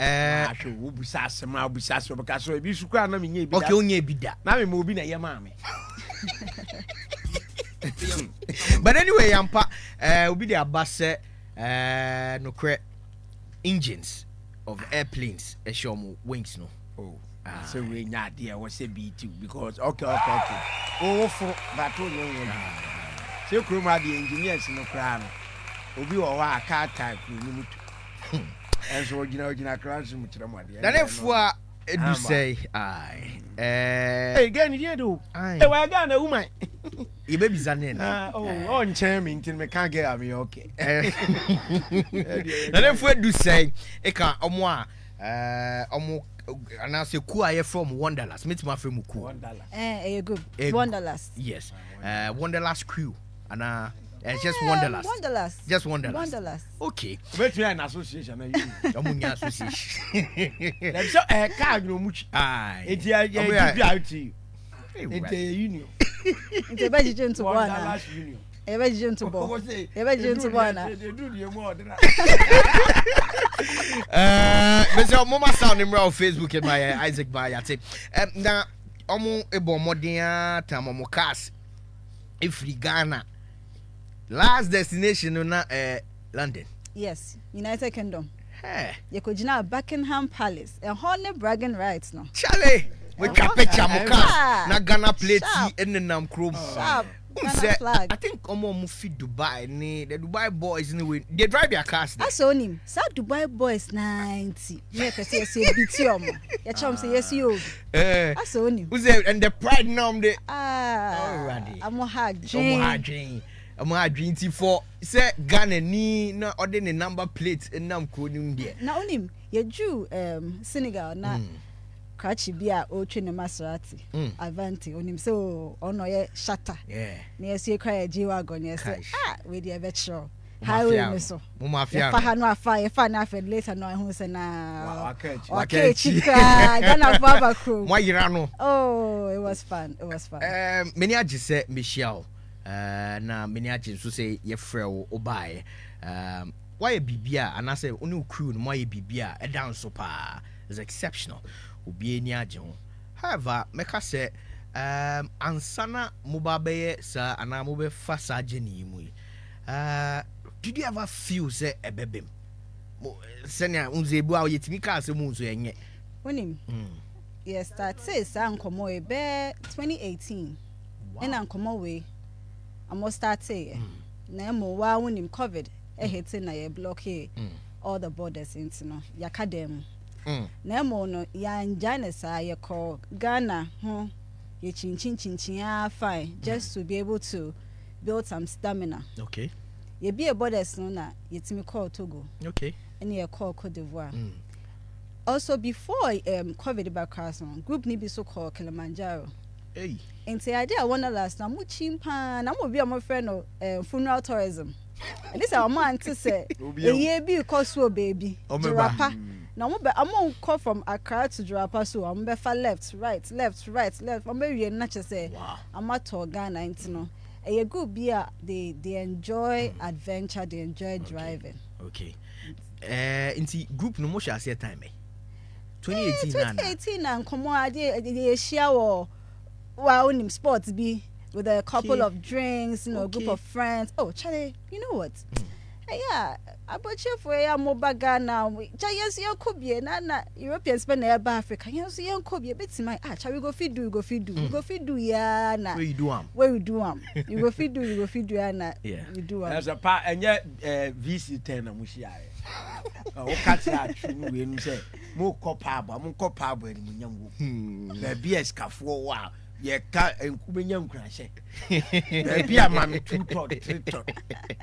Busa Sama, Busa, because so if you should na me bi. Okay, onye bi da. Na me mo bi na ye ma me. But anyway, yampa obi dey abase no cre engines of airplanes e show mo wings no. Oh. So we nya there was a BT because okay. Oh for that one no. Say kroma the engineers no kra no. Obi wo wa car type ni mutu. And so original class mu kira mo ade. Na nefua edu say hey again you do. Hey we ga na woman. You baby zanen. On chairman till me can't get me okay. Na nefua edu say e ka omo a omo and I say ku aye from Wonderlust. Meet my friend ku. You good. Wonderlust. Yes. Wonderlust crew. And just Wonderlust. Wonderlust. Just Wonderlust. Wonderlust. Okay. But we are an association. Amunya association. Let's so card no much. Aye. It's a union. It's a budget to one. Wonderlust union. A budget to one. A budget to one. They do the more than Mr. Mama sound him on Facebook and my Isaac Bayate. Now, omo ebo modia tamomo cast. If Ghana last destination na London. Yes, United Kingdom. Hey. You could Buckingham Palace. And honey bragging rights no. Charlie, we capecha mo cast. Na Ghana plate in the nam chrome. Sharp. Flag. I think omo mu fi Dubai ni the Dubai boys anyway. They drive their cars there. That's on him. Sa Dubai boys 90. Me pese yes you bitiom. Ya chom say yes you. That's on him. Who's there and the pride now the already. Amo hard dream for say Ghana ni na order the number plate in nam ko nim there. Na on him. You drew Senegal na Krachi bia o twe ne Maserati Avanti onim so ono ye shatter na ye sie cry G-Wagon ye say we dey be sure highway me so mafia fa ha no afa ye fa na afed later no hu say na okay chika Ghana for abakro mo yira no oh it was fun many agi say Michelle na many agi so say ye frɛ wo obae why bibia and I say onu crew no why bibia e dance so pa is exceptional. Obi eni age ho. However, meka say ansana mubabe sa ana mube fa sa ageni mu. Did you ever feel say ebebem? Senya unzebu a yetimi ka se mu nso enye. Wonim. Yes, start say sa nkomo e be 2018. And nkomo we almost start say na mo wa wonim COVID hitting na ye block all the borders into no yakadem. Na mo no ya njane sa ye call Ghana ho ye chin fine just to be able to build some stamina. Okay. Ye be a borders no na ye timi call Togo. Okay. And ye call Cote d'Ivoire. Also before COVID back class on group ni be so called Kilimanjaro. Hey. And say I did Wonderlust na mo chimpa na mo be my friend of funeral tourism. And this our man to say ye be cause baby. Jirapa. Now I'm on call from Accra to Jirapa, so I'm be far left. I'm very not just say I'm at Ghana into a good beer. They enjoy adventure, they enjoy driving. Okay. Into group no more shall say time 2018 and come on the shower wow in sports be with a couple of drinks, a group of friends. Oh Charlie, you know what? Yeah, about you for a mobile now. Yes, you could be na European spend air Africa. Yes, you could be a bit my we go feed do, yeah, na. Where you do You go feed do, na. Yeah, you do As a part and yet VC 10 and Mushia. Oh, catch that you say more copper, and young. The BS for wow. Ye ka enkubenyam krashe be a man two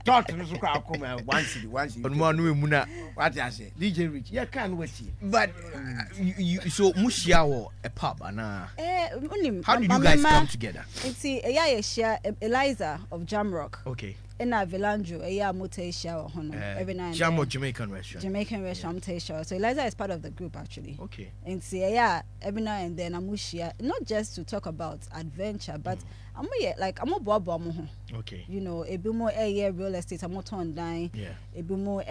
thought no so kwa come once onmo anu emu na what I say DJ Rich ye can wait but you so mushia wo a pub ana how did you guys come together? See ye share Eliza of Jamrock. Okay. In a Vilandro, a mutation every night. Jamaican restaurant. So Eliza is part of the group actually. Okay. And see, every now and then Amushia, not just to talk about adventure, but I'm a bob. Okay. You know, a bit more real estate, I'm not online. Yeah. A bit more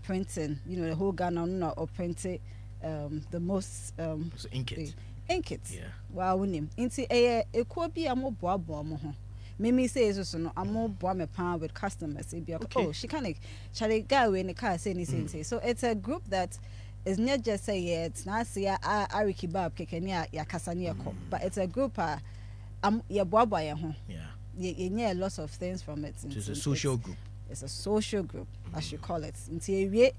printing, you know, the whole Ghana or printing. the most so ink it. Yeah. Wow, winning. Into a could be a more boab mo. Mimi says so I'm more bomb pound with customers. Okay. Oh, Shemechanic. Shall I go in the car say anything? So it's a group that is not just say it's not say Ari Kebab Kekenia ya Kasania ko, but it's a group ya boaba ya home. Yeah. You hear lots of things from it. It's a social group. It's a social group, as you call it. Until you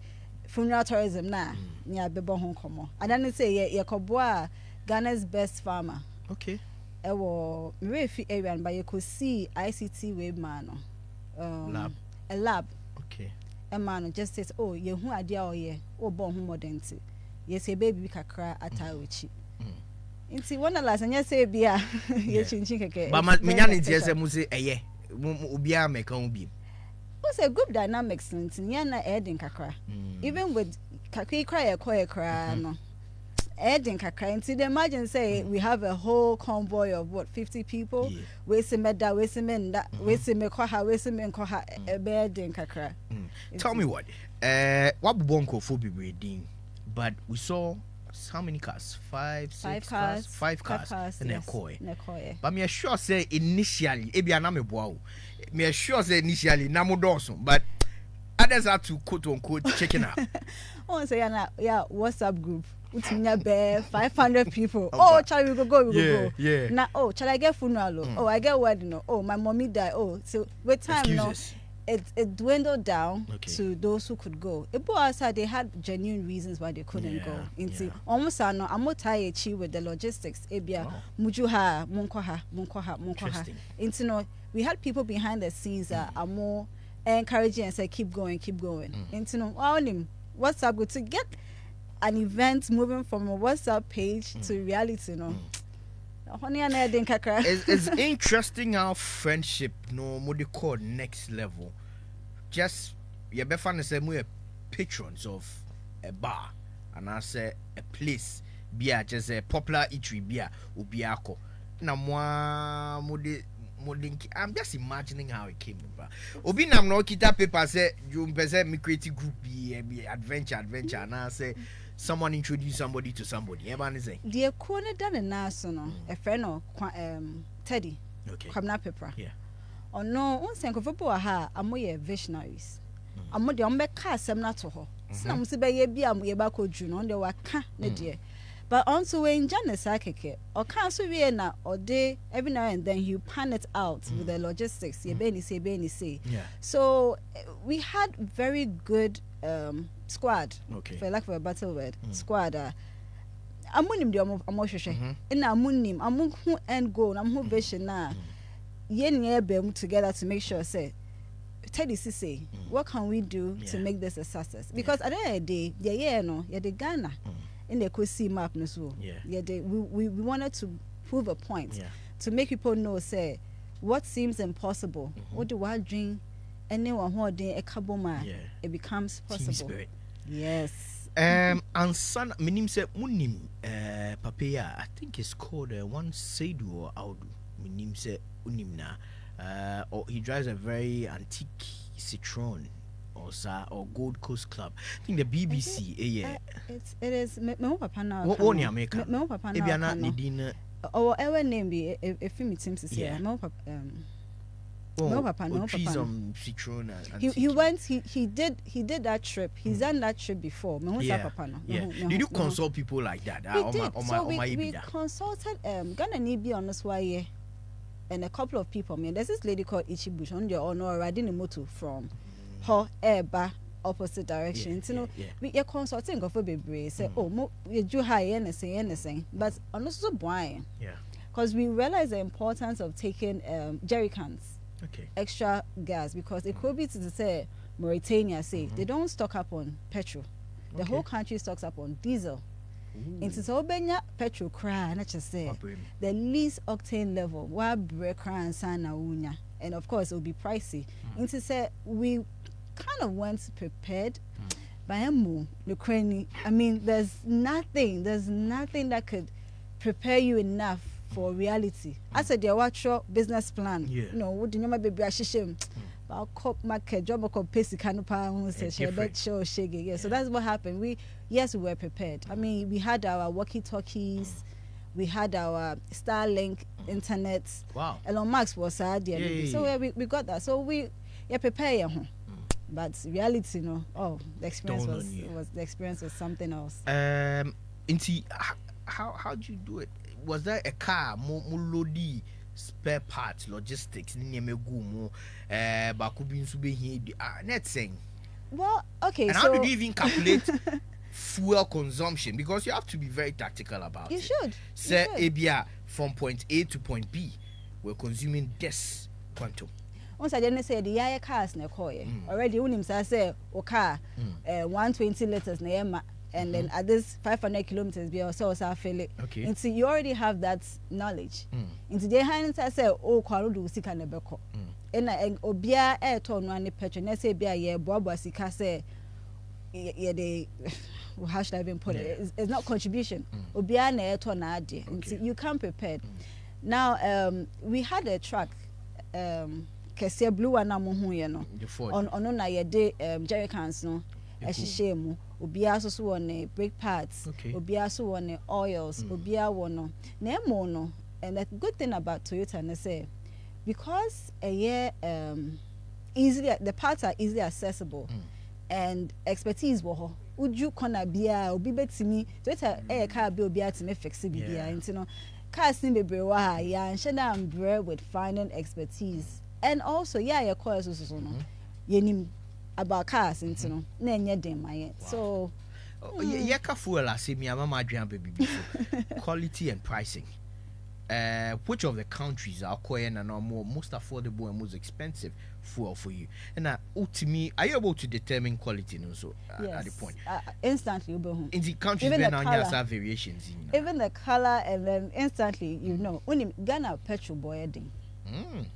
funeral tourism na near Bebo Hong Kong. I don't say ya Koboa Ghana's best farmer. Okay. Ewo Mrefi area, but you could see ICT wave man. Lab. A lab. Okay. A man just says, oh, you who idea or ye, or born who modern. Yes, a baby kakra at Tawichi. Inti one last and yes, say beer. Yes, but my Minyani just a muse a ye. Ubia make on be. What's a good dynamics in Yana Ed Kakra? Even with Kaki cry a quiet cry, no. Ed Kakra, and imagine say we have a whole convoy of what 50 people. Wasting that, wasting men, that wasting me koha, wasting men koha a bed in Kakra. Tell me what bonko for be reading, but we saw how many cars? Five cars in a koi. But me sure say initially, ebi aname boao. Me sure say initially namodoso, but others are to quote unquote checking out. Oh, say yeah, WhatsApp group. It's near 500 people. Oh, shall we go? Go. Yeah. Now, oh, shall I get funeral? Oh, I get wedding. Oh, my mommy died. Oh, so with time, excuses. It dwindled down to those who could go. They had genuine reasons why they couldn't go. Into almost I'm not tired with the logistics. Ebia mujuha munkoha. Into no, we had people behind the scenes that are more encouraging and say keep going. Into no, WhatsApp good to get an event moving from a WhatsApp page to reality. No. It's interesting how friendship what they call next level. Just you be fun say we are patrons of a bar and I say a place beer just a popular eatery beer ubiako. Na I'm just imagining how it came about. Obi nam no kita paper say you present me creative group be adventure and I say someone introduce somebody to somebody. Everyone is saying the corner done a national a friend or Teddy. Okay. Kwamna paper. Yeah. Or no, one thing of a amoye visionaries. Amo de ombe ka asem na to ho. Sina mo se be ye bia mo ye ba ko dru no de wa ka ne de. But also when Janice akeke or cancel we na or day every now and then you pan it out with the logistics. Ye be ni say. Yeah. So we had very good squad. Okay. For lack of a better word, squad. Amunim de amo hwehwe. Ina amunim amu hu end goal, amu vision na. Yen ye bem together to make sure say Teddy say what can we do to make this a success? Because at the end of the day, the Ghana in the Kosi map no so. We wanted to prove a point to make people know say what seems impossible. What do I dream? Anyone who dey a kaboma it becomes possible. Team spirit. Yes. And son minim say munim papaya I think it's called one Seidu or Audu. Minim say unimna or he drives a very antique Citroen or Gold Coast Club. I think the BBC it is me papa now. What one America? Me papa now. Maybe not needing or ever name be if me teams is here. Me papa no papa. Citroen he went he did that trip. He's done that trip before. Me papa no. Did you consult people like that? We consulted Ghana need be honest why and a couple of people. I mean, there's this lady called Ichibush on your honor riding a motor from her airba opposite direction. We are consulting of a baby. Say, oh, you do high anything, but also buying. Because we realize the importance of taking jerry cans, extra gas, because it could be to say Mauritania say they don't stock up on petrol. The whole country stocks up on diesel. Into so benya petrol cry na just say the least octane level wa break cry and sana unya, and of course it will be pricey. Into say we kind of went prepared by Ukraine. I mean there's nothing that could prepare you enough for reality. I said there was your business plan. You know, what do you baby ashishim cop market job or pesi canapa show shaggy. Yeah, so that's what happened. We were prepared. I mean, we had our walkie-talkies, we had our Starlink internet. Wow. Elon Musk was sad, so we got that. So we prepare. But reality, the experience was something else. How do you do it? Was there a car mulodi spare parts logistics net saying? Well, okay. And how did you even calculate fuel consumption? Because you have to be very tactical about it. You should. Say ABR from point A to point B, we're consuming this quantum. Once I didn't say the yaya cars na already when him say car 120 liters na and then at this 500 kilometers be also feel it. Okay. And so you already have that knowledge. Into the hands I say kwaru do sika na beko. And obia e to no ani petrol na say bia ye boabo sika say they how should I even put it? It's not contribution. Obia na e to na ade. You come prepared. Now we had a truck kese blue one amu ye no on na ye de jerry cans no ehihye mu obia so won brake pads obia so won oils obia won na emo no. And the good thing about Toyota na say because easily the parts are easily accessible and expertise wo ho uju kona bia obi betimi Toyota car bi obi atime fix bia nti no cars ni bebre wa ha ya nheda ambre with finding expertise. And also, your course is no. Yenim about cars, into no. Na enye dem my. So, yeka fuel I say me mama adrian baby quality and pricing. Which of the countries are acquiring and are most affordable and most expensive fuel for you? And to me, are you able to determine quality also at the point? Instantly, in the countries where now have variations. Even the color, and then instantly, when Ghana petrol boarding.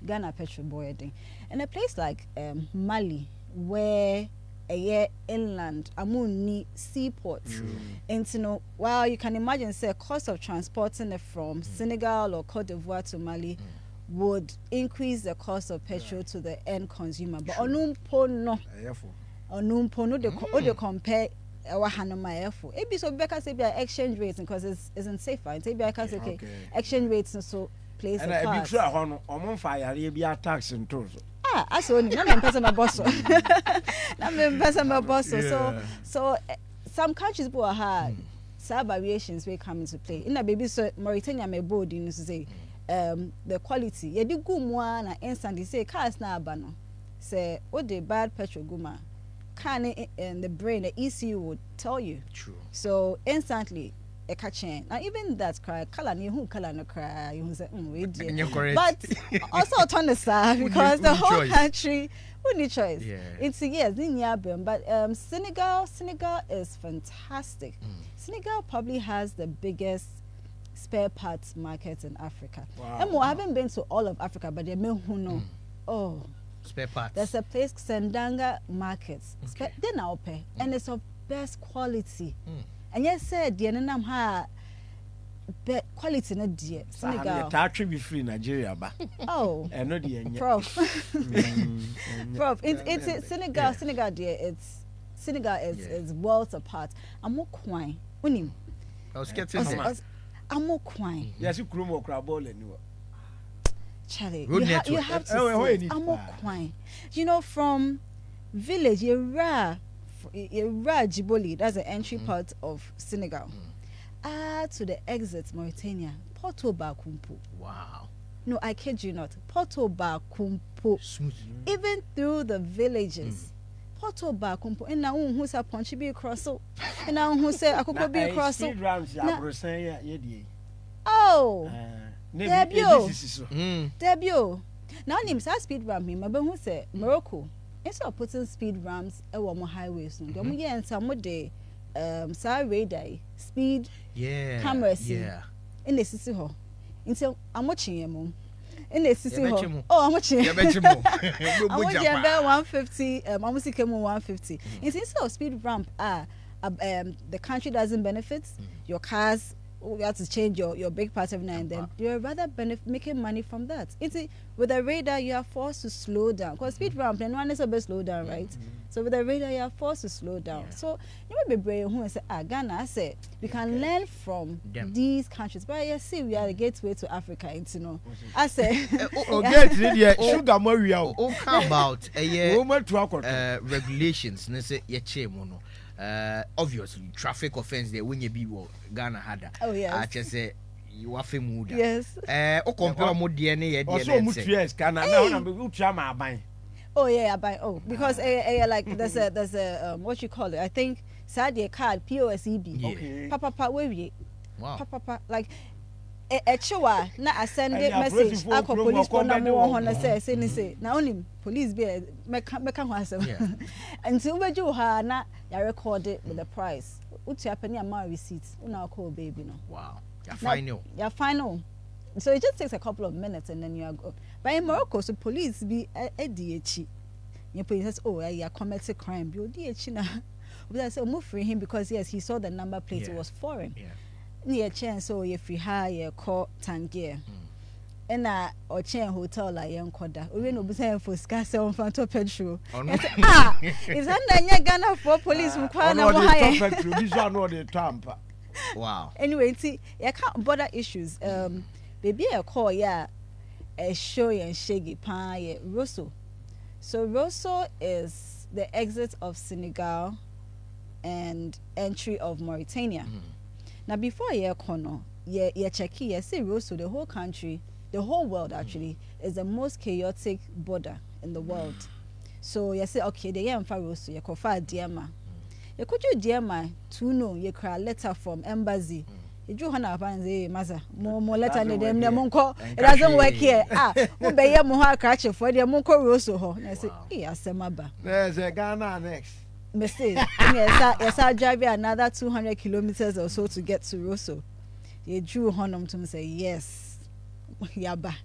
Ghana petrol boarding, and a place like Mali where a inland amuni seaports, and you can imagine say cost of transporting it from Senegal or Cote d'Ivoire to Mali would increase the cost of petrol to the end consumer. But onumpo no they compare our hanoma efo. Ebi so beka say be exchange rates because it isn't safer. And say be can say okay exchange rates so place and a bit try on fire be a tax and tours. I saw na me person my boss. Na me person my boss. So some countries go hard. Some variations will come into play. In a baby so Mauritania me board in to say the quality. You do go more na instantly say cars na abano. Say what the bad petrol guma. Can in the brain the ECU would tell you. True. So instantly a catching. Now even that's cry color ni who color no cry you say but also turn the side because the whole choice. Country we need choice. It's but Senegal is fantastic. Senegal probably has the biggest spare parts market in Africa. Wow. I haven't been to all of Africa, but they may who know spare parts. There's a place Sendanga Markets. Okay. They now pay and it's of best quality. And yes, said the nam ha quality na dear Senegal. Tax be free Nigeria ba. Oh. And no the Prof. Prof. It's Senegal. Senegal dear. Senegal is worlds apart. I'm more quine. Unim. I was getting I'm more quine. Yes, you crew more crab ball anyway. Charlie, you have to say, I'm more quine. From village, Djiboli, that's the entry part of Senegal. To the exit, Mauritania, Porto Bakumpu. Wow. No, I kid you not. Porto Bakumpu. Even through the villages. Porto Bakumpu. And now who say Ponchi be across. And now who say I could be across. Oh. Debut. Now names are speed ram him. But who say Morocco? Instead of putting speed rams along highways, no, don't get some of the radar speed cameras in the city hall. Until I'm watching him in the city hall. Oh, I'm watching. I'm watching 150. I'm almost came 150. Instead of speed ramp, the country doesn't benefit. Your cars you have to change your brake pads every now and then. You're rather making money from that. With a radar, you are forced to slow down because speed ramp and one is a bit slow down, right? So with the radar, you are forced to slow down. So you may be brave who say, Ghana, I say we can learn from these countries. But I see we are the gateway to Africa, you know. I say, sugar more about regulations. Obviously, traffic offense there when you be Ghana had. Oh yes. I just say you are famous. Yes. Compare more DNA. Also, yes, Ghana. Oh yeah, I buy. Oh, because like there's a what you call it? I think Sadia card POSEB. Okay. Papa we. Wow. Papa like a chewa na I send message. I call police for number 100 say na only police be make ho asem. Until we do ha na ya record it with the price. Uti apeni amount receipts. Una call baby no. Wow. You're final. So it just takes a couple of minutes and then you are go. But in Morocco, so police be a DH. Your police says, oh, yeah, committed crime. Be DH now. But I said, move free him because yes, he saw the number plate. It was foreign. Near chance, so if we hire call Tangier. And or chain hotel like young Koda. We no be saying for scarce on front of petrol. Is that Ghana for police who can't This one not the tamper. Wow. Anyway, see, I can't border issues. Baby, I call a show and shaggy pie Rosso. So Rosso is the exit of Senegal and entry of Mauritania. Now before Kono, check here, see Rosso, the whole country, the whole world actually is the most chaotic border in the world. So you say okay, the yam for Rosso, you call for Diama. You could you Diama to know you cry letter from embassy. You do hana panze maza more letter than them monko. It doesn't work here. We be here more catch for the monko Rosso ho. I say, asemaba. There's a Ghana next. Mistake. Yes, I drive another 200 kilometers or so to get to Rosso. You drew honum to me say yes, yaba.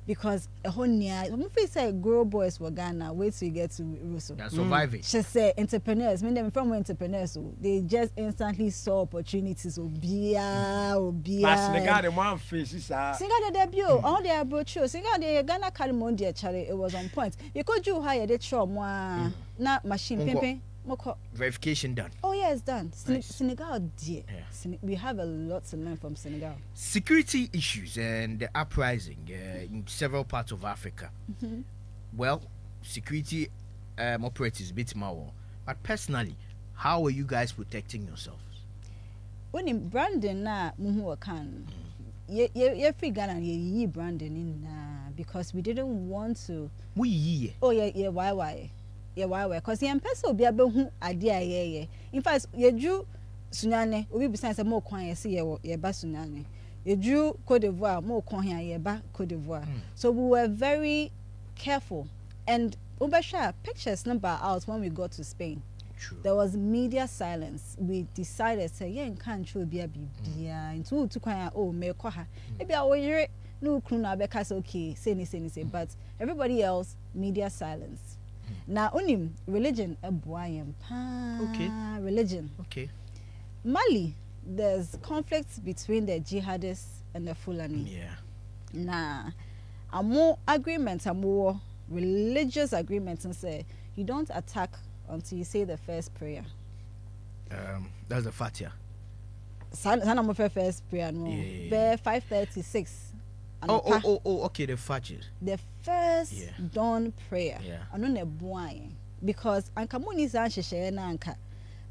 Because a whole near, I'm say girl boys were Ghana. Wait till you get to Rosso. They're surviving. She say entrepreneurs. I mean them from entrepreneurs. So they just instantly saw opportunities. Obia. But Senegal the one faces Senegal the debut. All they are brought you. Senegal the Ghana Calimondia Charlie. It was on point. You could do hire the show more. Not machine pimping. Verification done. Oh yeah, it's done. Nice. Senegal, dear. We have a lot to learn from Senegal. Security issues and the uprising in several parts of Africa. Well, security operatives bit more. But personally, how are you guys protecting yourselves? When in Brandon na muhu kan, ye free Ghana ye Brandon in because we didn't want to. Oh yeah, why? Yeah, why? Because the person will be able to idea. In fact, you drew Sunyane, we be saying more coin, see ye ba Sunyane. You drew Cote d'Ivoire, more coin here, ye ba Cote d'Ivoire. So we were very careful. And Ubasha pictures number out when we got to Spain. True. There was media silence. We decided, say, yeah, in country be a bibia, into to quite me koha. Maybe I will hear no cruna because okay, say, but everybody else, media silence. Now, only religion a boyam. Okay. Religion. Okay. Mali, there's conflicts between the jihadists and the Fulani. Yeah. Nah, a more agreements, a more religious agreements, and say you don't attack until you say the first prayer. That's the Fatiha. Sana first prayer no. Bear 5:36. Okay, the Fajr. The first dawn prayer. Yeah. Ano ne boy because anka muni san hyehyɛ na anka.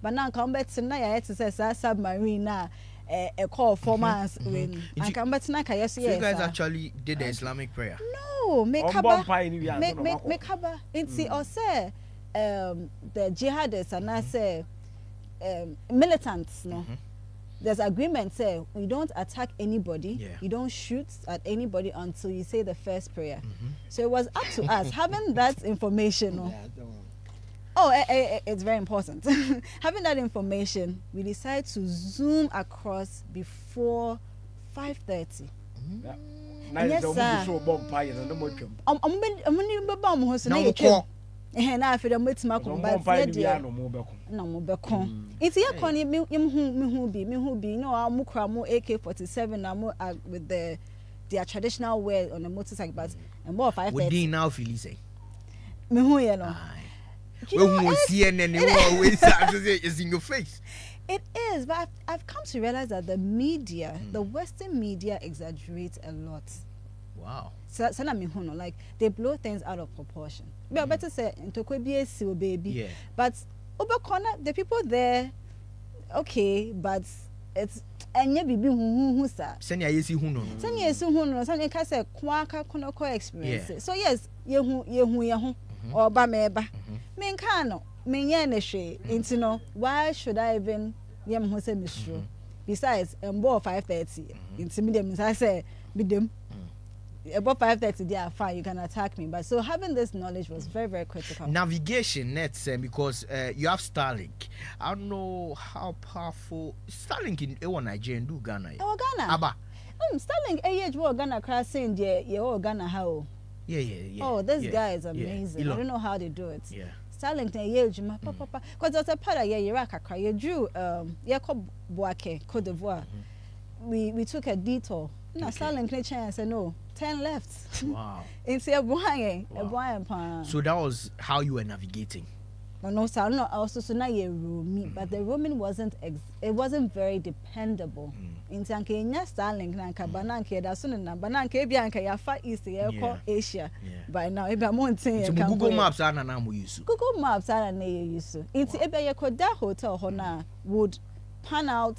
But now come back tonight I had to say submarine na a call 4 months when anka back tonight ka yes. So you guys actually did the Islamic prayer? No, make kaba. Make kaba. It's or say the jihadists and I say militants no. There's agreement say we don't attack anybody, you don't shoot at anybody until you say the first prayer. So it was up to us having that information. It's very important. Having that information, we decided to zoom across before 5:30. Yes, sir. na after the meeting come but there no mo beko it's here kon me who be you know am kra mo AK-47 na mo with their traditional wear on the motorcycle but and more 530 what do you now feel say me who you know when CNN always is in your face. It is, but I've come to realize that the media, the Western media, exaggerates a lot. Wow. So like they blow things out of proportion. But better say into BSC baby. Yeah. But over corner, the people there, okay, but it's and you be who sir. Senya yesi hu no. Senya yesi hu no. Senya ka say kwaka kono ko experience. So yes, ye or ba meba. Me nka no. Menye ne hwe enti no why should I even yem ho say misro besides mbo 5:30 enti me dem say me dem about 5:30 they are fine you can attack me but so having this knowledge was very very critical. Navigation nets because you have Starlink. I don't know how powerful Starlink in Nigeria do Ghana. Ghana aba Starlink age wo Ghana crossing there ye Ghana how yeah oh this guy is amazing. I don't know how they do it. Yeah. Starlink na yejuma papa because there's a part of Iraq Accra you drew Yakob Boake Cote d'Ivoire we took a detour na Starlink na chance and no 10 left. Wow. It's a boy so that was how you were navigating. No sir no also so na ye roaming but the roaming wasn't very dependable. In Kenya Starlink na nka bananka da so na bananka e bia nka ya fa east ye ko Asia by now e bia mountain ye kan Google Maps ana na mo use Google Maps ana na ye use inti e bia ye ko da hotel ho na would pan out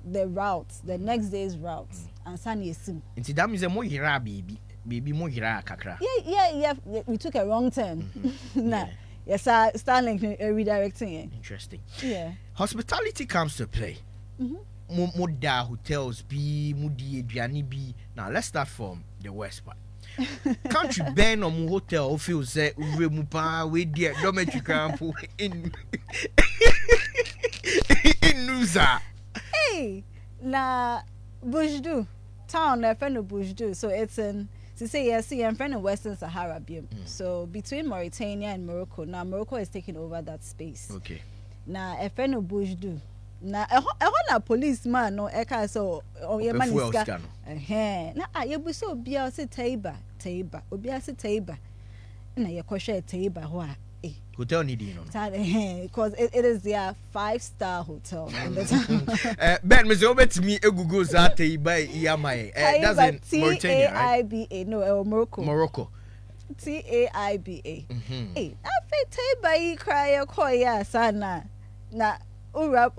the routes the next day's routes and san yesim inti that means mo hira baby mo hira kakra yeah we took a wrong turn nah yes Starlink redirecting interesting yeah hospitality comes to play. Moda hotels be mudi eduani be. Now let's start from the west part. Country Ben or hotel feels say we mupa we dear dormitory camp in Nusa. Hey, na Bushdu town na friend of Bushdu, so it's in to say yes, I'm friend of Western Sahara beam. So between Mauritania and Morocco, now Morocco is taking over that space. Okay. Na a friend of Bushdu. Na na policeman no eka so o ye maniska na ye bu so bia se taiba obi ase taiba na ye kohwe taiba ho a hotel ni di no because it is their 5-star hotel in the town. Ben me say obetimi egugo za taiba yamai that's in Mauritania right? Taiba no Morocco Taiba afi taiba yi cry ye koya sana na Ura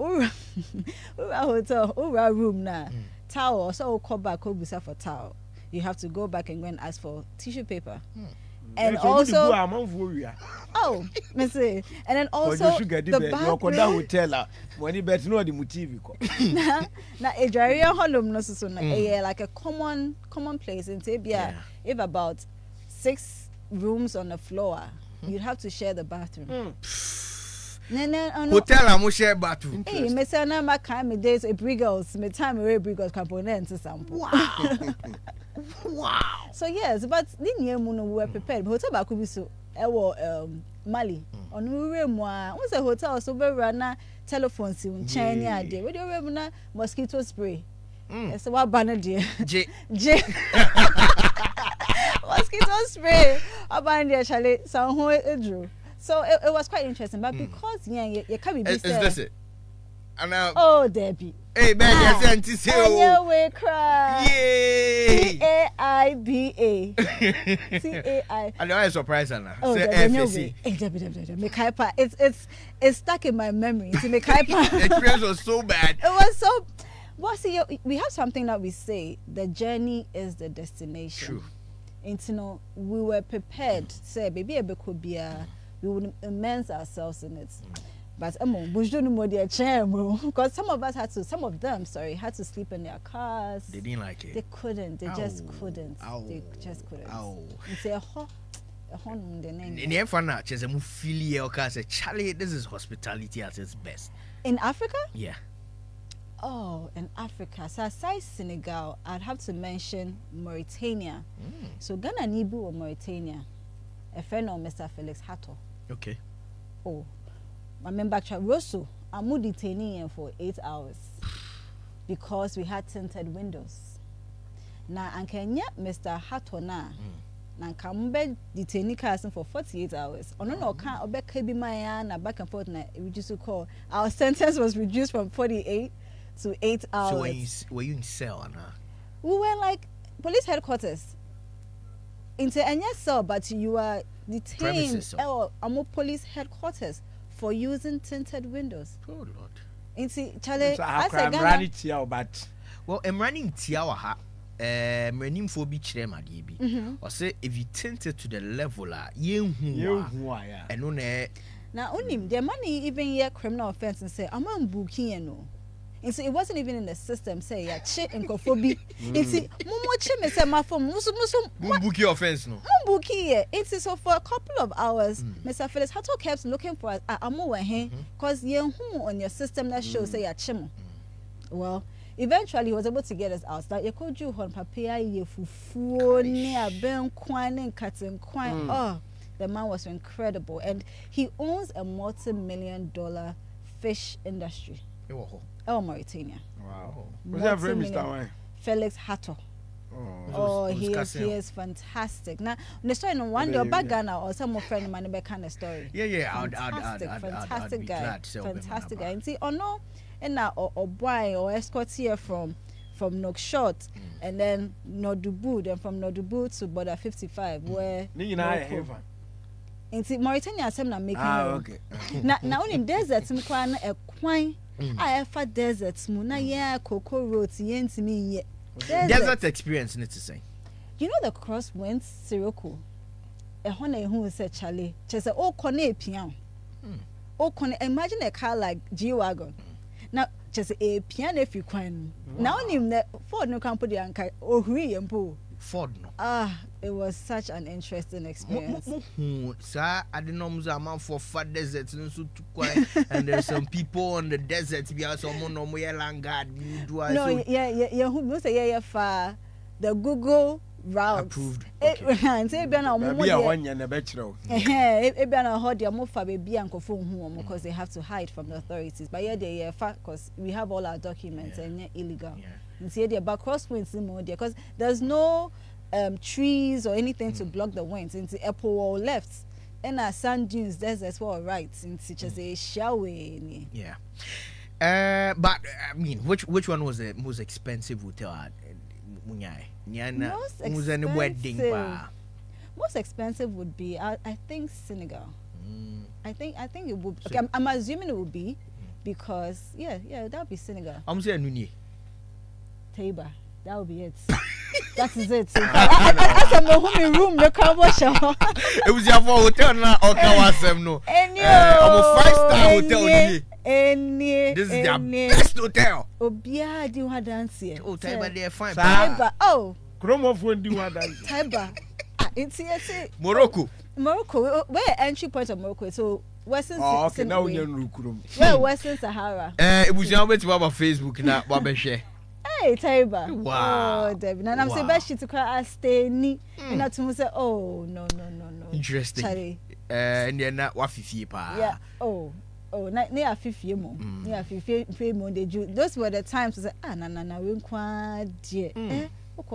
hotel, Ura room na towel. So call back, busa for towel. You have to go back and go and ask for tissue paper. And also, oh, me say, and then also the hotel. When you bet no the motive. Na area holum no so na like a common place in Tibia. If about 6 rooms on the floor, you'd have to share the bathroom. No. Hotel am share bathroom. Hey, me say na ma kan me days e brigals, me time we brigals component sample. Wow. So yes, but the new mu no we were prepared. Hotel ba ko bi so e wo Mali. Onu we mu a, we say hotel so be na telephone si nchen ni ade. We dey we na mosquito spray. E say wa ba na de. J. Mosquito spray. Aban de chale san ho edru. So it was quite interesting, but because you can't be. Is this it? And now, oh Debbie. Hey man, yes, auntie say oh. We cry. Yay! Taiba. Tai. I know I'm surprised now. Oh, FAC. Hey Debbie. Mekaipa. It's stuck in my memory. It's Mekaipa. The experience was so bad. It was so. Well, see, we have something that we say: the journey is the destination. True. And you know, we were prepared. Say, baby, we would immerse ourselves in it. But because some of them had to sleep in their cars. They didn't like it. They couldn't. They just couldn't. They just couldn't. Charlie, this is hospitality at its best. In Africa? Yeah. Oh, in Africa. So aside Senegal, I'd have to mention Mauritania. So Ghana Nibu or Mauritania. A friend of Mr. Felix Hato. Okay. Oh, my member Rosso, I'm detaining him for 8 hours because we had tinted windows. Now, and can yet Mr. Hatona. Now, come back detaining casting for 48 hours. Oh, no, can't obey KB Maya, back and forth, reduced to call. Our sentence was reduced from 48 to 8 hours. So, were you in cell, Anna? We were like police headquarters. Into any cell, but you are detained at police headquarters for using tinted windows. Oh, Lord. Into Charlie, I said, but well, I'm running Tiawaha. I'm running for beach rema, DB. Or say if you tinted to the level, you and on now only the money even here criminal offense and say I'm on booking you know. And so it wasn't even in the system say yeah check and cophobia. It's mumu che me say my phone musu book your offense no. Book here. It's so for a couple of hours Mr. Phyllis Hato kept looking for amu cause you on your system that shows say yeah chemo. Well, eventually he was able to get us out. That you could do on papia ye fufu near ben kwan and cutting kwan. Oh, the man was incredible and he owns a multi-million-dollar fish industry. Mauritania. Wow. What's that for Mr. Wine? Felix Hato. Oh, he is fantastic. Now, the story no one day about Ghana or some friend of mine kind of story. Yeah. Fantastic guy. Fantastic guy. And see, or no, and now or boy or escort here from Nouakchott and then Nodubu, then from Nodubu to border 55 where. And see, Mauritania is making. Okay. Now in desert, some kind a quine. I have a desert, Muna, yeah, cocoa roads, yens me. Desert experience, need to say. You know the crosswinds, Sirocco. A honey who said Charlie, just oh, Corne piano. Oh, imagine a car like G Wagon. Now, just a piano if you can. Now, him that Ford no company anchor or Hui and Pooh. Ford no. It was such an interesting experience. Sir, I didn't know a man for fat deserts and there's some people on the desert. We are someone no more langard. No, yeah, who say yeah far the Google route approved. And say be na be a one year na betro. It be na hold your mo fa baby and kofo hu because they have to hide from the authorities. But yeah, they because we have all our documents and they're illegal. And see they back crosswinds more there because there's no trees or anything to block the winds. Into apple wall left and sand dunes deserts wall right into just a shower. Yeah. But I mean, which one was the most expensive hotel at most expensive would be I think Senegal. I think it would. Okay, I'm assuming it would be because yeah that would be Senegal. I'm saying Nuni. Taiba. That would be it. That is it. I said my home room the car wash. It was your hotel now or Kawasem no. I'm a 5-star hotel. This is their best hotel. Obia di wa dance here. Oh, Taiba they fine. Taiba. Oh. Chromofone di wa dance. Taiba. It's Morocco. Where entry point of Morocco? So Western. Oh, okay. Now we are in Rukrum. Where Western Sahara. It was your way to our Facebook now. Babeshe. Hey, Taiba. Wow. Oh, David. And I'm saying best she to cry stay ni. And I to say, oh no. Interesting. Charlie. And you're not wafifi pa. Yeah. Oh, near 50 more. Near 50 more. Those were the times to say, na we quite dear. But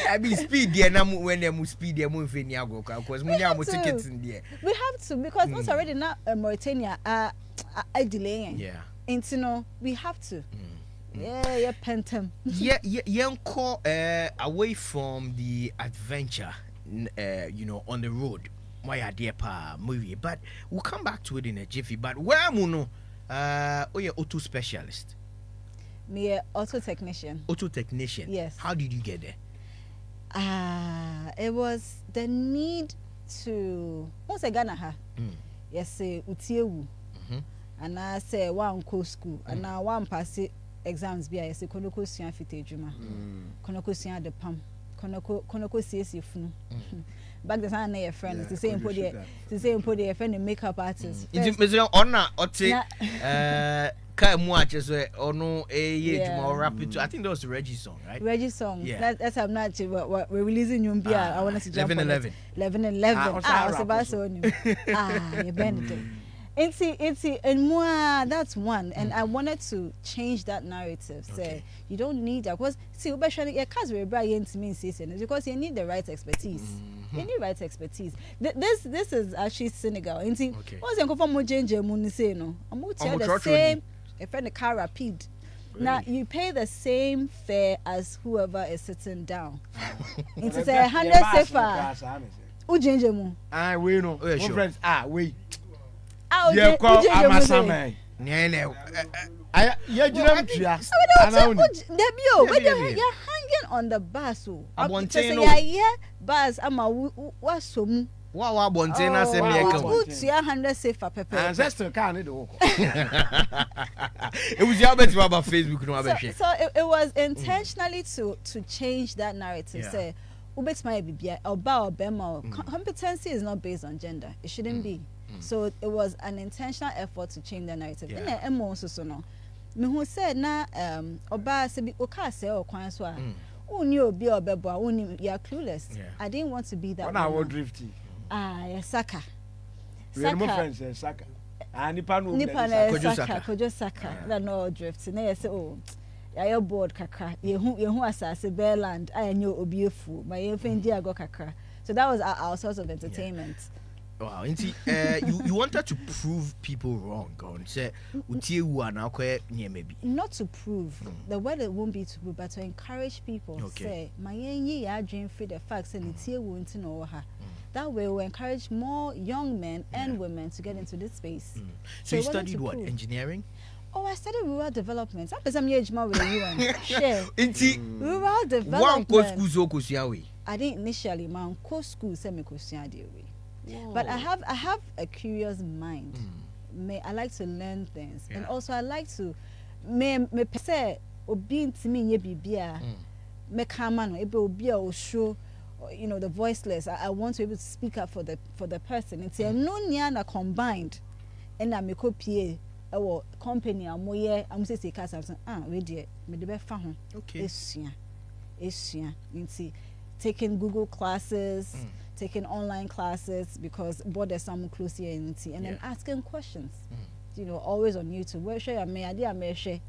I mean, speed there. When they move speed, they move in Yago because we have tickets in there. We have to because it's already not Mauritania are delaying. Yeah. And you know we have to. Yeah, Pentam. Away from the adventure, on the road. My idea pa movie, but we'll come back to it in a jiffy. But where am I? You're auto specialist. Me a auto technician. Auto technician. Yes. How did you get there? It was the need to. Once I Ghana ha. Yes, say utiewu. And I say one co school and now one pass exams be I say konoko sian fite juma. Konoko sian the pam. Konoko CSC funu. Back the time your friend is the same put your friend and makeup artist. It's honor or no rap it. I think that was the Reggie song, right? Reggie song. Yeah. That's I'm not sure. We're releasing new beer. I want to jump 11-11. 11-11. I was about to you Benedict. And more, that's one. And I wanted to change that narrative. Say you don't need that because see, because we're bringing to me because you need the right expertise. You need right expertise. This is actually Senegal. And see, what's going from Mojenje Munise no? I'm the same. A friend the car rapid. Really? Now you pay the same fare as whoever is sitting down. It's a 100 sefa. Ujenje mu. We know. Friends, we. Yeah, call Amasame. You're hanging on the bus. Bus. I'm a wasom. Wow, Bontena send me a comment. 100 sefa pepper. Ancestor can't do. It was your best about Facebook. So it was intentionally to change that narrative. Say, Ubet my BBI or Bao Bema. Competency is not based on gender. It shouldn't be. So it was an intentional effort to change the narrative. In the MO so no. Me who said na oba se bi oka se o kwan so a uni obi obebo uni you are clueless. I didn't want to be that. When I was drifting. Saka. We are more friends Saka. Nipa no Kojo Saka. Na no drifting. Na say oh ya board kakra. Yehu asase Bearland ayanyo obi efu. My yefendi ago kakra. So that was our source of entertainment. Wow, you wanted to prove people wrong, say maybe. Not to prove. The word it won't be to prove, but to encourage people. Say, my dream free the facts and it's here won't know her. That way we'll encourage more young men and women to get into this space. So you studied what? Engineering? Oh, I studied rural development. I'm age more with you. Share. Rural development. One school I didn't initially my school semi but I have a curious mind. I like to learn things, and also I like to me say obi ntimi nye bibia me kama no ebe obi a show the voiceless. I want to be able to speak up for the person. It's a no na combined and I make copy our company amoye am say say cast we dey me de be fa ho esua nti taking Google classes, taking online classes because borders some close here and then asking questions. Always on YouTube. Where share I share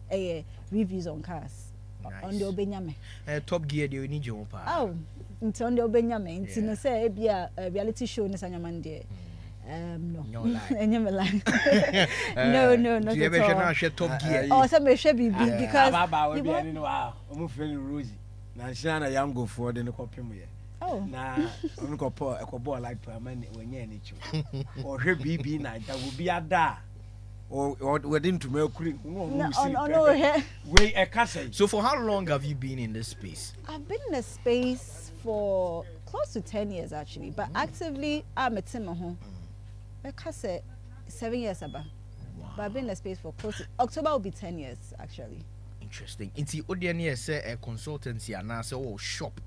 reviews on cars. Nice. On the Obenyame. Top Gear do you need your pa? Oh, it's on the Obenyame. It's no say be a reality show in Sanyaman there. No. No lie. No, not at all. Top Gear. Oh, some share because I'm feeling rosy. Now Shana young go for the copy me. Oh. Nah, I'm going to go like permanent when you're in it. Or her BB night, that will be a da. Or within to Mercury. No, wait, a castle. So, for how long have you been in this space? I've been in the space for close to 10 years actually, but actively, I'm a Timmer home. A castle 7 years about. Wow. But I've been in the space for close to October will be 10 years actually. Interesting. It's the audience say a consultancy and now say shop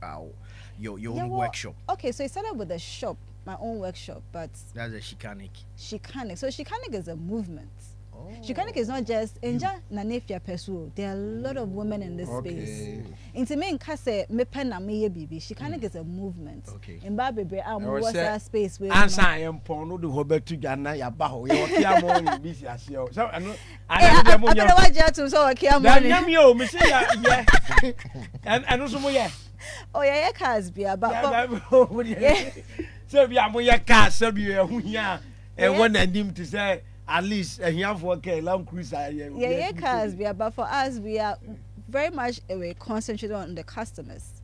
your own workshop. Okay, so it started with a shop, my own workshop, but that's a Shemechanic. So Shemechanic is a movement. Shemechanic is not just Enja Nanefia Pesu. There are a lot of women in this space. Into me in Kase me pen na me bibi. Shemechanic is a movement. In Babebre what's that space where answer I am pono do hobe to Ghana ya baho. You kia mo you busy as you. So I know what you to so kia mo. Nyam yo me say yeah. And also mo yeah. Oh yeah, cars be about. So be am ya cars so be hu ya. E won anim to say at least here for long cruise. Yeah, cars be but for us we are very much concentrated on the customers.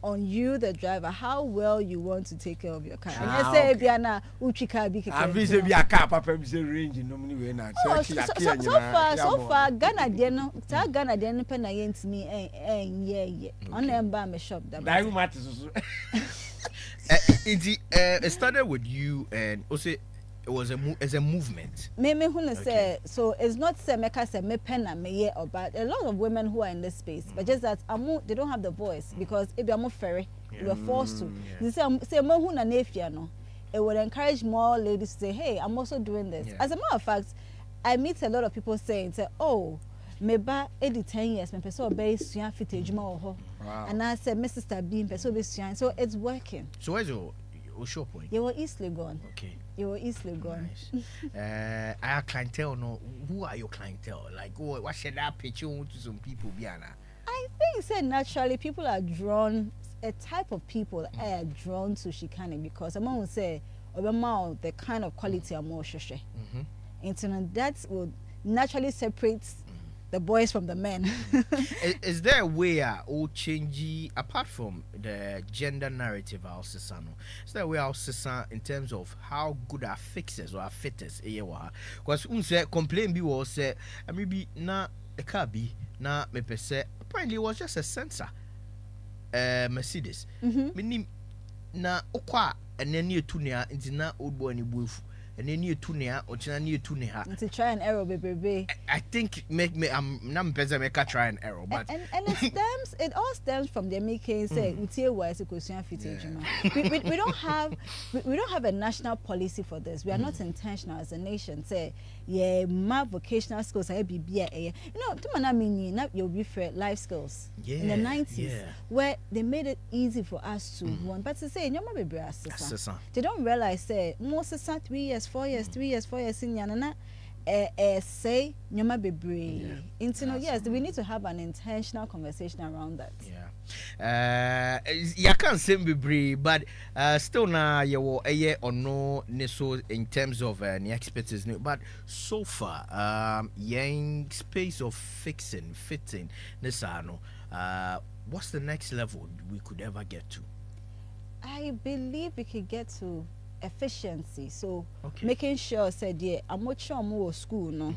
On you, the driver, how well you want to take care of your car. And you say, "Biana, uchika biki." I visit be a car, papa be range normally we na. So far, Ghana deno, ta Ghana deno pen na yent me, yeah. On them ba me shop that. That matters. It started with you, and also it was a movement. Me who say so it's not say meka say me pen na me ye about a lot of women who are in this space, but just that they don't have the voice because if you are ferry, you are forced to. You say me who na nefia no, it would encourage more ladies to say, hey, I'm also doing this. As a matter of fact, I meet a lot of people saying, say, oh, meba edi 10 years, me person obey suyan fit ejuma oho. And I said, Mrs. Tabi, person obey suyan. So it's working. So where's your shop point? You were East Legon. Okay. You were East Legon. Nice. Our clientele, no. Who are your clientele? Like, what should I pitch you to some people, Biana? I think say naturally people are drawn. A type of people are drawn to Shemechanic because I'm going to say, the kind of quality I'm more sure. And that would naturally separate the boys from the men. Is there a way or change apart from the gender narrative our Sisano? Is there a way our Sisan in terms of how good our fixers or our fitters? Because unse complain be was say maybe na a car be na me per se apparently it was just a sensor Mercedes. Meaning na okwa and then near tunia into na old boy ni bufu. And then you tunia or china near tunia. To try and error, baby. I think make me I'm better make a try and error, but and it all stems from the making say wise we don't have a national policy for this. We are not intentional as a nation. Say my vocational skills are be you know to man mean not you'll be for life skills in the 90s where they made it easy for us to want. But to say they don't realize say most 3 years 4 years 3 years 4 years in yanana say nyoma bebre yes we need to have an intentional conversation around that. You can't say bebre but still na you or no neso in terms of the expertise but so far yang space of fixing fitting nesano what's the next level we could ever get to? I believe we could get to efficiency, so making sure said I'm not sure more school no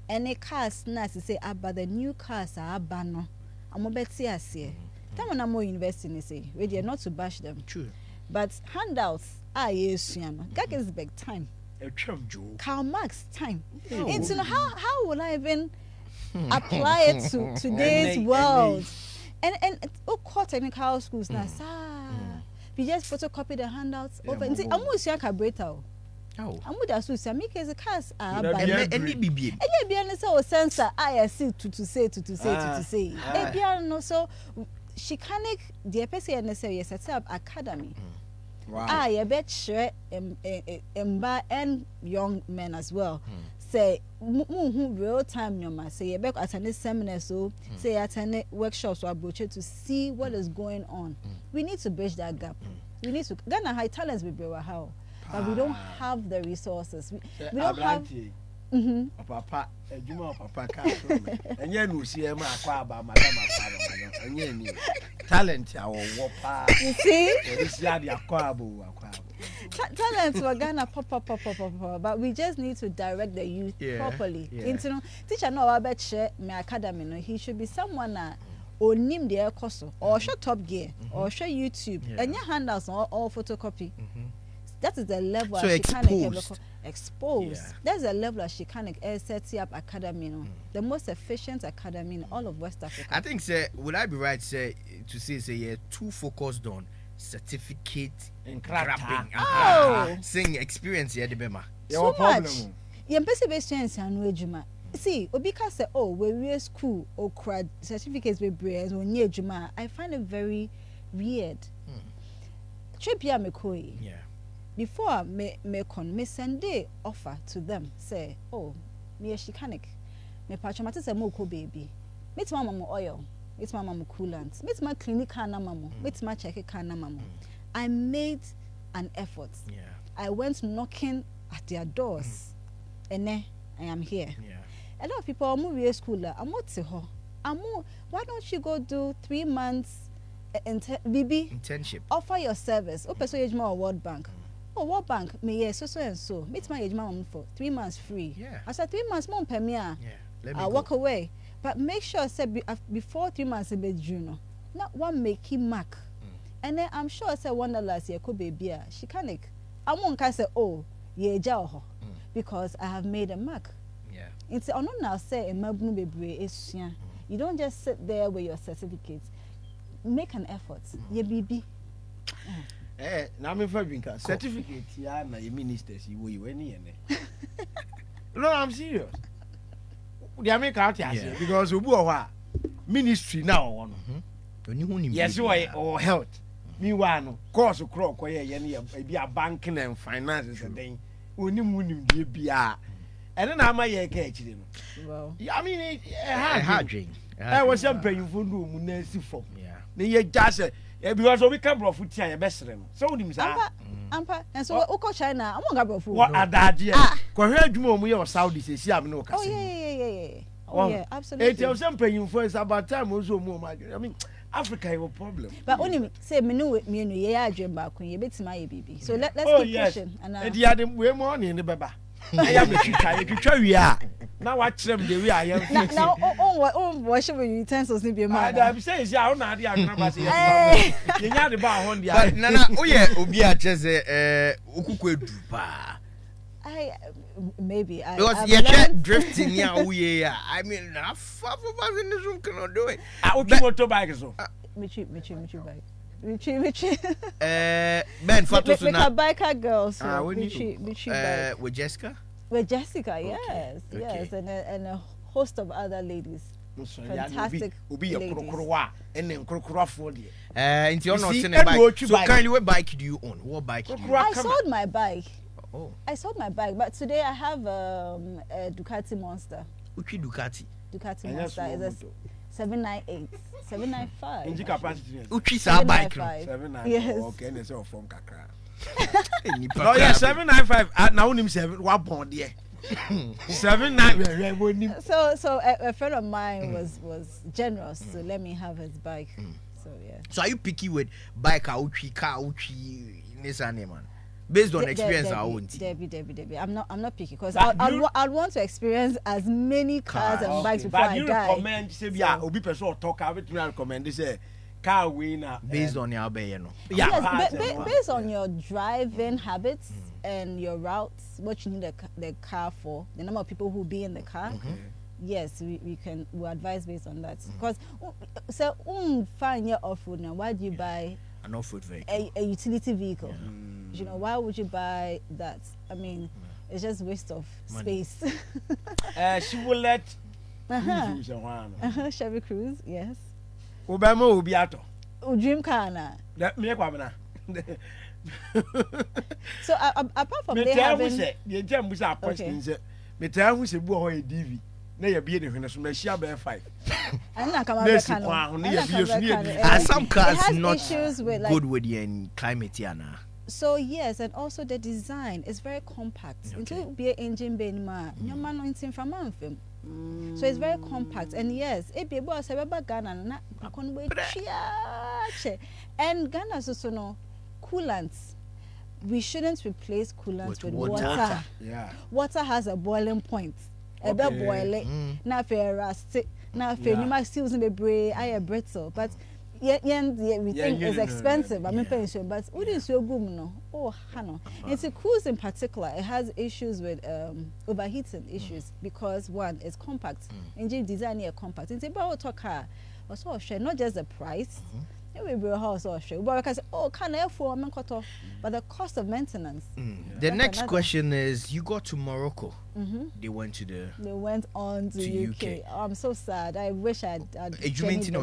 any cars nice to say about the new cars are no I'm about to say time when I'm more investing say ready not to bash them true but handouts yes that is big time Karl Marx time into how will I even apply it to today's world and all technical schools now we just photocopy the handouts over. I'm going to carburetor. I'm going to say, make as a cars are by any BB. And you so sensor I see to say. No, so Shemechanic, the person necessary set up academy. Wow. I bet sure and young men as well. Say real time nyoma say you back attend seminars so say attend workshops or approach to see what is going on. We need to bridge that gap. We need to Ghana high talents we how but we don't have the resources. We don't have papa ejuma papa ka so enye no sie ma akwa ba madam akwa enye ni talent awo pa you see this year the akwa talents were Ghana pop but we just need to direct the youth properly into teacher no about share my academy no he should be someone or name the course or show Top Gear or show YouTube and your handouts or photocopy. That is the level so exposed. That's the level of Shemechanic setting up academy, the most efficient academy in all of West Africa. I think, sir, would I be right, sir, to say, you're too focused on certificate and grabbing, saying experience here, the Bema. So much. You're experience and see, because say, oh, we're school or crowd certificates with brains or near Juma, I find it very weird. Trip ya me before me send a offer to them say oh me a Shemechanic me patchomate say moko baby meet my mama oil meet my mama coolant meet my clinic kana mama meet my check kana mama. I made an effort. I went knocking at their doors and I am here. A lot of people are moving school I'm not to her why don't you go do 3 months internship offer your service open so age World Bank. Oh, World Bank, me so and so. Meet my age mom for 3 months free. After 3 months, mom pay me. I'll walk away. But make sure say before 3 months in June, not one make him mark. And then I'm sure say $1 here could be beer. Shemechanic. I won't say oh ye jaho because I have made a mark. It's on now say a mabnu be is you don't just sit there with your certificates. Make an effort. Ye BB. Na me fa binka certificate ya na ye ministers yi wo yi wani ene No, I'm serious. They make out here because we go ministry now one. Yes, or health. Meanwhile, no course of crock where be a banking and finances and then we be a. And then I'm a catching. Well, I mean, a hard drink. I was paying for room, Nancy for. Yeah, just because we come from food and best. So, Ampa, and so Oko China, I'm going to go for what are that? Yeah, correct, we are Saudi, says, yeah, no. Oh, yeah. Oh, yeah, absolutely. It's paying for us about time also more. I mean, Africa have a problem. But only say me know yeah, dream back when you bet my baby. So let's keep pushing. And the other way morning in the baba. I am the future we are. Now watch them the way I am. Now, what should we utensils in be mad? I'm saying, yeah, not the Akrabasi. You know the bar on the other. Nana, oh yeah, Obia just Ukukwe Dupa. Maybe because you can't drifting here. I mean, half of us in this room cannot do it. I will keep motorbike so. Michi bike. Ben, photos na biker girls. Michi with Jessica. With Jessica, yes, yes, and a host of other ladies. Fantastic ladies. And then crocodile for the. Into your not in a bike. So currently, what bike do you own? What bike do you own? I sold my bike. Oh. I sold my bike, but today I have a Ducati Monster. Which Ducati? Ducati Monster is a 798, 795. In capacity. Which is our bike? 795. Yes. Okay, and it's all from Kakra. No, yeah, 795. Now him 7. What bond there? 79. So a friend of mine was generous to let me have his bike. So yeah. So are you picky with bike ouchi, car ouchi, Nissan man? Based on experience, I won't. Debbie. I'm not picky because I'd want to experience as many cars and bikes before I die. But you recommend, say, yeah, Obi person talk. I would recommend this car winner based on your bay, Yeah, based on your driving habits and your routes, what you need the car for, the number of people who be in the car. Yes, we advise based on that. Because so find your off-road now. Why do you buy an off-road vehicle? A utility vehicle? You know, why would you buy that? I mean, it's just waste of space. She will let Chevy Cruise, yes. Obama will be out. Dream car na. That me kwabena. So apart from they having the term was our question say me tell who say bu ho DV na ye be the hwene so na shia be 5. And some cars not issues with, like, good with the climate yana. So yes, and also the design is very compact. Into be an engine ben ma nyoma no ntin from amfem. So it's very compact, and yes, it be able to Ghana na akonwe chia. And Ghana so no coolants. We shouldn't replace coolants with water. Yeah. Water has a boiling point. A bit boiling. Na fair rusty. Na fair nyuma steels be brave. I brittle, but we think it's expensive. I mean, pension, but what is your boom no? Oh, hano. It's a cruise in particular. It has issues with overheating issues because one, it's compact. Engine design is compact. It's about talk car. Also, not just the price. It will be a house or show. But because can I afford but the cost of maintenance. The next question is: you got to Morocco. They went on to UK. Oh, I'm so sad. I wish I'd Ejuma.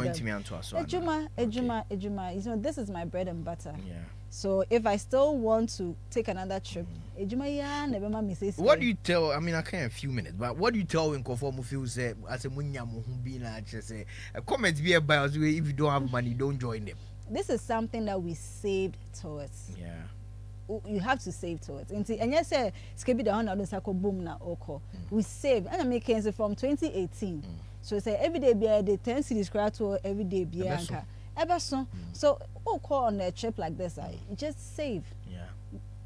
You know, this is my bread and butter. Yeah. So if I still want to take another trip, what do you tell? I mean, I can't a few minutes, but what do you tell when conform feels say as a munyamu just say a comment be about if you don't have money, don't join them. This is something that we saved towards. Yeah. You have to save towards. And yes, say skibi the honor sako boom na oko. We save and I make it from 2018. So say every day be a 10 cities cry to every day be anchor. Ever so. So call on a trip like this, just save. Yeah.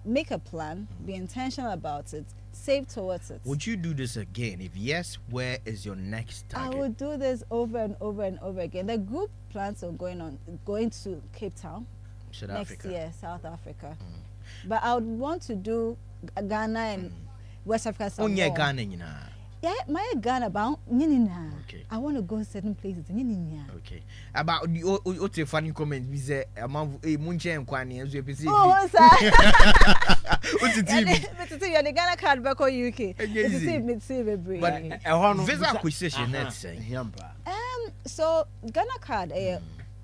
Make a plan, be intentional about it, save towards it. Would you do this again? If yes, where is your next target? I would do this over and over and over again. The group plans on going to Cape Town next year, South Africa. But I would want to do Ghana and West Africa. Yeah, my Ghana bound. Okay. I want to go certain places. Okay. About the funny comment, we say among a Munche and Kwani as you see. Oh, sir. What's the TV? But to see you, the Ghana card back on UK. It's the same, but visa acquisition, that's saying. So Ghana card,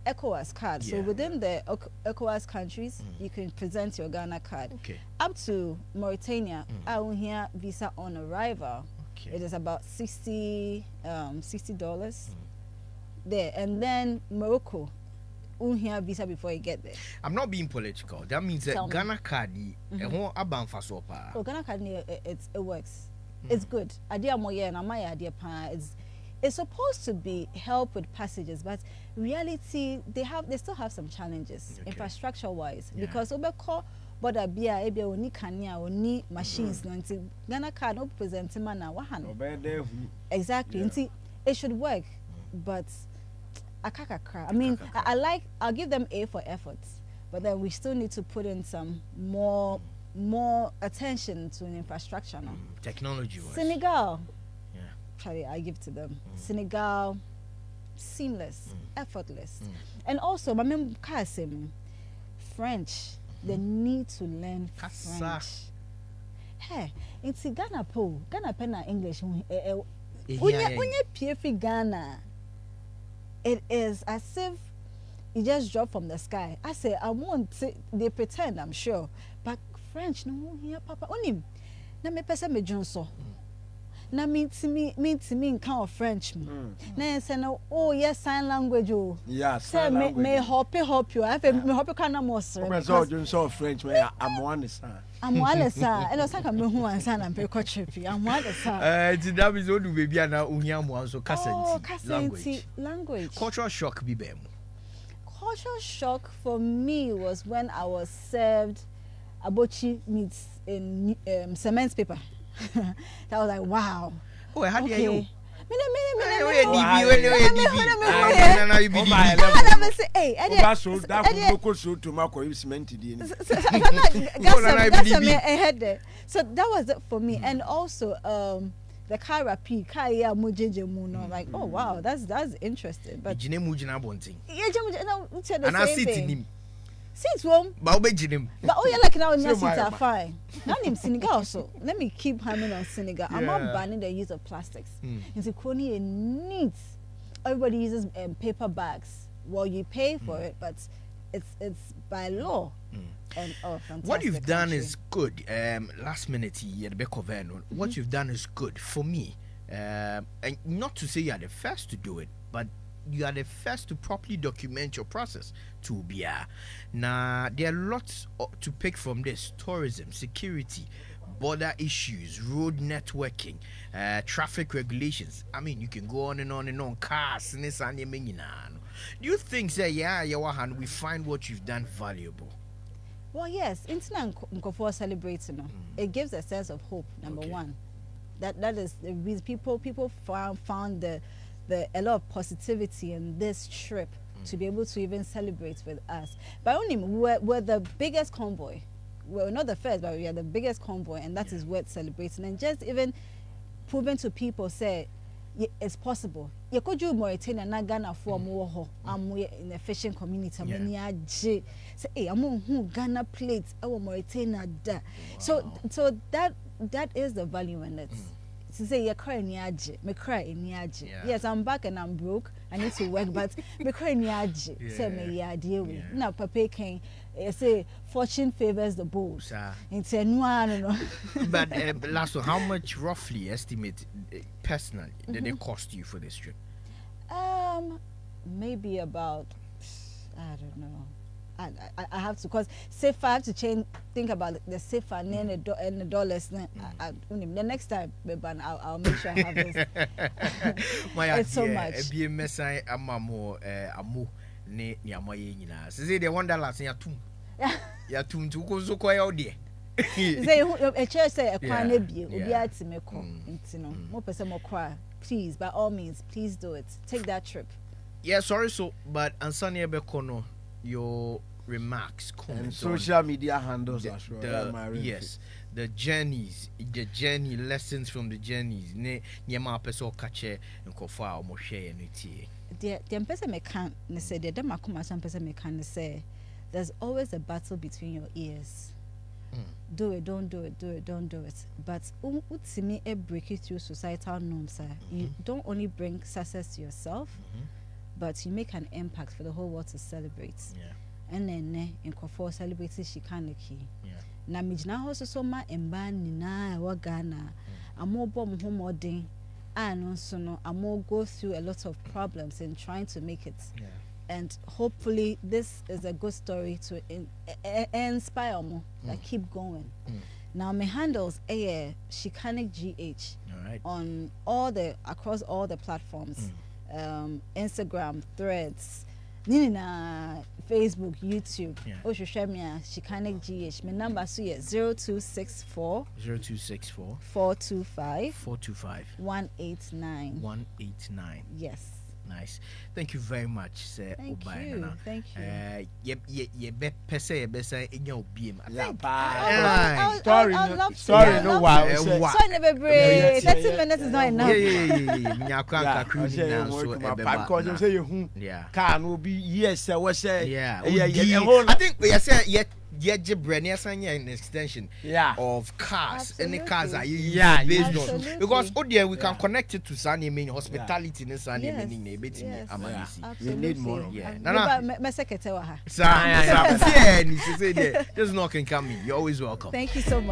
ECOWAS card. So within the ECOWAS countries, you can present your Ghana card. Okay. Up to Mauritania, I will hear visa on arrival. Okay. It is about $60 there, and then Morocco, you hear visa before you get there. I'm not being political. That means that Ghana card, oh, Ghana card, it works. It's good. Idea moye and my idea it's supposed to be help with passages, but reality they still have some challenges infrastructure wise because but a beer ebe oni kania oni machines nanti Ghana card no present man na wahan exactly it should work but I mean I'll give them A for efforts, but then we still need to put in some more attention to an infrastructure now. Technology wise. Senegal, I give to them. Senegal, seamless, effortless, and also my mem French. They need to learn French. Hey, it's Ghana pen English. When you PF Ghana, it is as if it just dropped from the sky. I say I want to, they pretend I'm sure, but French no here papa. Onim na me pesa me jonso. Na me to me kind of French. Na say no yes sign language oh. Yeah, sign language. Me help you. I me help you kind more sir. Jonso French me I'm one sir. I'm one sir. And also can me who answer na pe ko trippy. I'm one sir. That means odu baby na uhia mo so language. Cultural shock be bem. Cultural shock for me was when I was served abochi meats in cement paper. That was like wow. Oh, how do you? So that was it for me, and also the car like oh wow, that's interesting. But seats won't. But oh yeah, like now seats are fine. Now name Senegal so. Let me keep hammering on Senegal. I'm not banning the use of plastics. It's a crony and needs. Everybody uses paper bags. Well, you pay for it, but it's by law. And fantastic. What you've done is good. Last minute here, what you've done is good for me. And not to say you are the first to do it, but you are the first to properly document your process to be now there are lots to pick from this: tourism, security, border issues, road networking, traffic regulations. I mean, you can go on and on and on. Cars, do you think that we find what you've done valuable? Well, yes, internet for celebrating it gives a sense of hope. Number one, that is the reason people found a lot of positivity in this trip to be able to even celebrate with us. But only we're the biggest convoy. We're not the first, but we are the biggest convoy, and that is worth celebrating. And just even proving to people, say it's possible. You could do Mauritania, na Ghana for more. I'm in the fishing community. Say, hey, I'm on Ghana plates. Our Mauritania da. So that is the value in it. To say you cry in me cry in yes, I'm back and I'm broke. I need to work, but me cry in say me deal with. Now Papa can say fortune favors the bold. It's a no. But last one, how much roughly estimate personally did it cost you for this trip? Maybe about I don't know. I have to, because say I have to think about the safer and the dollars. The next time, I'll make sure I have this. It's so much. Say the $1 ya tum to go so quite out there. Say a church say a crown more person more cry. Please, by all means, please do it. Take that trip. Yeah, sorry, so but Ansania Bekono, your remarks, comments, and social media handles as well. Yes, the journey lessons from the journeys ne nyema person kache nkofo a omo hwe no tie the person me can say the dem akoma some person me can say there's always a battle between your ears. Do it, don't do it, do it, don't do it. But utimi e break it through societal norms. You don't only bring success to yourself, but you make an impact for the whole world to celebrate. And then in Kofo celebrating Shemechanic. Na mijna hoso so ma emba nina wa Ghana. Amo bom homodin and also no amo go through a lot of problems in trying to make it. And hopefully this is a good story to inspire more. Like keep going. Now my handles Shemechanic GH on across all the platforms. Instagram, Threads, Nina, Facebook, YouTube. Shemechanic GH. My number is 0264 425 189. Yes. Nice. Thank you very much, sir. Thank you. Thank you. Ye be pese ye be say enya obi em. Sorry, no wow. So never break. 30 minutes is not enough. Nya kwanka cruise now so e be ba. Because you say you hu. Can will be yes, we say. Yeah. I think we say ye brand an extension of cars. Any cars are you based on because we can connect it to Sunny mean hospitality in Sunny meaning we need more. My secretary. Just knocking coming. You're always welcome. Thank you so much.